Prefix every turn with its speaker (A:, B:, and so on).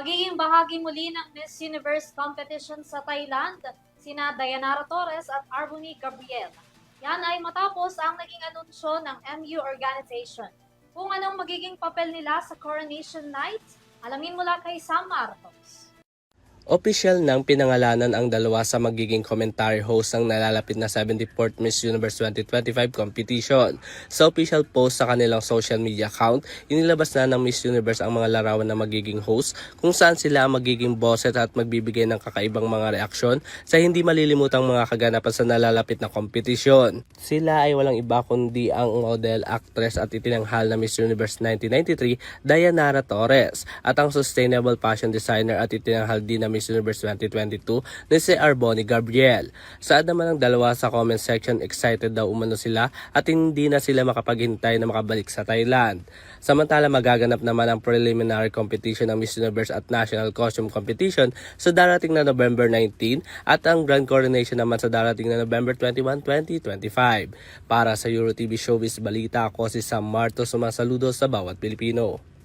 A: Magiging bahagi muli ng Miss Universe competition sa Thailand, sina Dayanara Torres at Arboni Gabriel. Yan ay matapos ang naging anunsyo ng MU organization. Kung anong magiging papel nila sa Coronation Night, alamin mula kay Sam Marcos.
B: Opisyal nang pinangalanan ang dalawa sa magiging commentary host ng nalalapit na 74th Miss Universe 2025 competition. Sa official post sa kanilang social media account, inilabas na ng Miss Universe ang mga larawan na magiging host kung saan sila magiging boses at magbibigay ng kakaibang mga reaksyon sa hindi malilimutang mga kaganapan sa nalalapit na kompetisyon. Sila ay walang iba kundi ang model, actress at itinanghal na Miss Universe 1993 Dayanara Torres at ang sustainable fashion designer at itinanghal din na Miss Universe 2022 na si Arboni Gabriel. Saad naman ng dalawa sa comment section, excited daw umano sila at hindi na sila makapaghintay na makabalik sa Thailand. Samantala magaganap naman ang preliminary competition ng Miss Universe at National Costume Competition sa darating na November 19 at ang Grand Coronation naman sa darating na November 21, 2025. Para sa EuroTV Showbiz Balita, ako si Sam Marto, sumasaludo sa bawat Pilipino.